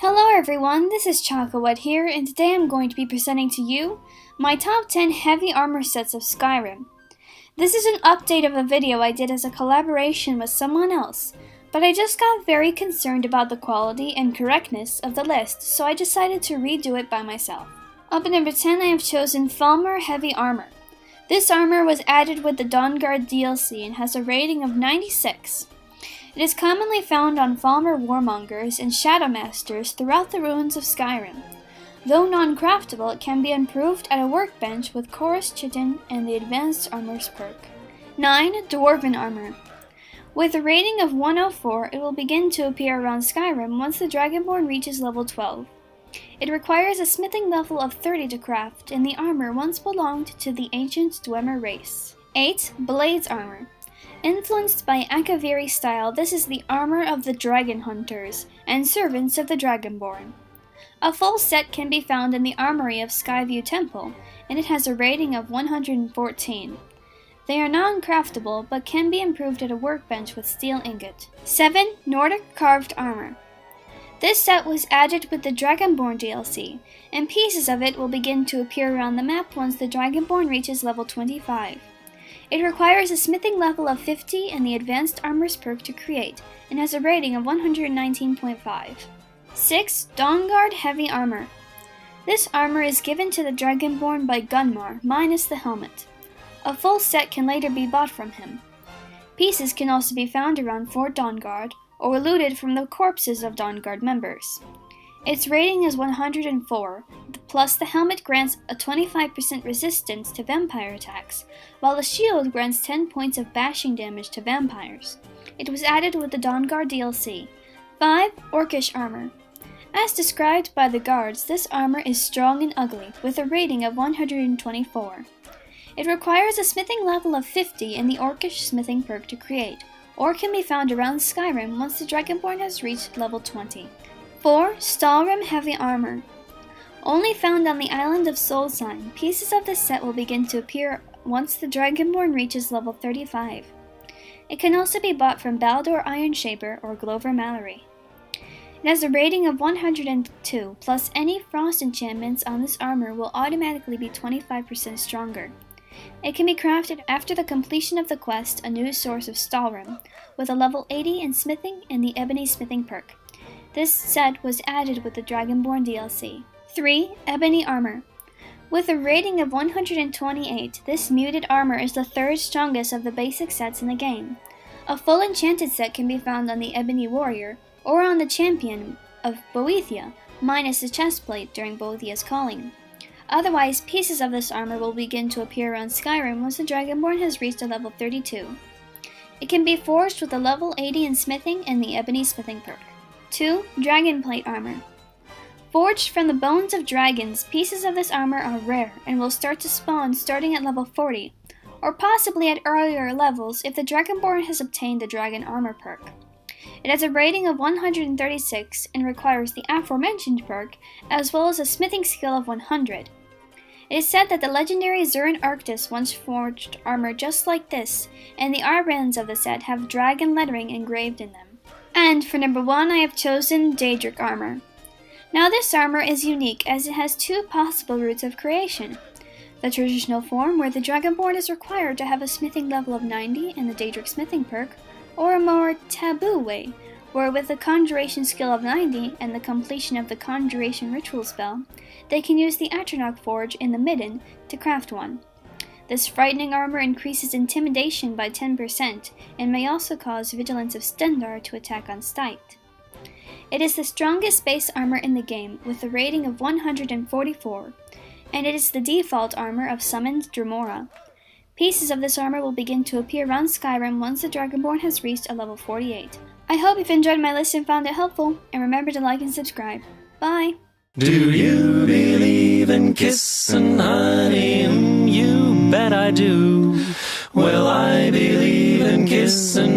Hello everyone, this is ChakaWhat here, and today I'm going to be presenting to you my top 10 heavy armor sets of Skyrim. This is an update of a video I did as a collaboration with someone else, but I just got very concerned about the quality and correctness of the list, so I decided to redo it by myself. Up at number 10 I have chosen Falmer Heavy Armor. This armor was added with the Dawnguard DLC and has a rating of 96. It is commonly found on Falmer warmongers and Shadowmasters throughout the ruins of Skyrim. Though non-craftable, it can be improved at a workbench with Chorus Chitin and the Advanced Armor's perk. 9. Dwarven Armor. With a rating of 104, it will begin to appear around Skyrim once the Dragonborn reaches level 12. It requires a smithing level of 30 to craft, and the armor once belonged to the ancient Dwemer race. 8. Blades Armor. Influenced by Akaviri style, this is the armor of the dragon hunters and servants of the Dragonborn. A full set can be found in the armory of Skyview Temple, and it has a rating of 114. They are non-craftable, but can be improved at a workbench with steel ingot. 7. Nordic Carved Armor. This set was added with the Dragonborn DLC, and pieces of it will begin to appear around the map once the Dragonborn reaches level 25. It requires a smithing level of 50 and the Advanced Armor's perk to create, and has a rating of 119.5. 6. Dawnguard Heavy Armor. This armor is given to the Dragonborn by Gunmar, minus the helmet. A full set can later be bought from him. Pieces can also be found around Fort Dawnguard, or looted from the corpses of Dawnguard members. Its rating is 104, plus the helmet grants a 25% resistance to vampire attacks, while the shield grants 10 points of bashing damage to vampires. It was added with the Dawnguard DLC. 5. Orcish Armor. As described by the guards, this armor is strong and ugly, with a rating of 124. It requires a smithing level of 50 and the Orcish smithing perk to create, or can be found around Skyrim once the Dragonborn has reached level 20. 4. Stallroom Heavy Armor. Only found on the island of Soulsign, pieces of this set will begin to appear once the Dragonborn reaches level 35. It can also be bought from Baldur Ironshaper or Glover Mallory. It has a rating of 102, plus any frost enchantments on this armor will automatically be 25% stronger. It can be crafted after the completion of the quest, A New Source of Stallroom, with a level 80 in smithing and the Ebony smithing perk. This set was added with the Dragonborn DLC. 3. Ebony Armor. With a rating of 128, this muted armor is the third strongest of the basic sets in the game. A full enchanted set can be found on the Ebony Warrior, or on the Champion of Boethia, minus the chestplate during Boethia's calling. Otherwise, pieces of this armor will begin to appear around Skyrim once the Dragonborn has reached a level 32. It can be forged with a level 80 in smithing and the Ebony smithing perk. 2. Dragonplate Armor. Forged from the bones of dragons, pieces of this armor are rare and will start to spawn starting at level 40, or possibly at earlier levels if the Dragonborn has obtained the Dragon Armor perk. It has a rating of 136 and requires the aforementioned perk, as well as a smithing skill of 100. It is said that the legendary Zurin Arctis once forged armor just like this, and the armbands of the set have dragon lettering engraved in them. And for number 1, I have chosen Daedric Armor. Now this armor is unique as it has two possible routes of creation. The traditional form, where the Dragonborn is required to have a smithing level of 90 and the Daedric smithing perk, or a more taboo way, where with a conjuration skill of 90 and the completion of the conjuration ritual spell, they can use the Atronach forge in the midden to craft one. This frightening armor increases intimidation by 10% and may also cause Vigilance of Stendarr to attack on sight. It is the strongest base armor in the game with a rating of 144, and it is the default armor of Summoned Dremora. Pieces of this armor will begin to appear around Skyrim once the Dragonborn has reached a level 48. I hope you've enjoyed my list and found it helpful, and remember to like and subscribe. Bye! Do you believe in kissing honey? You bet I do. Well, I believe in kissing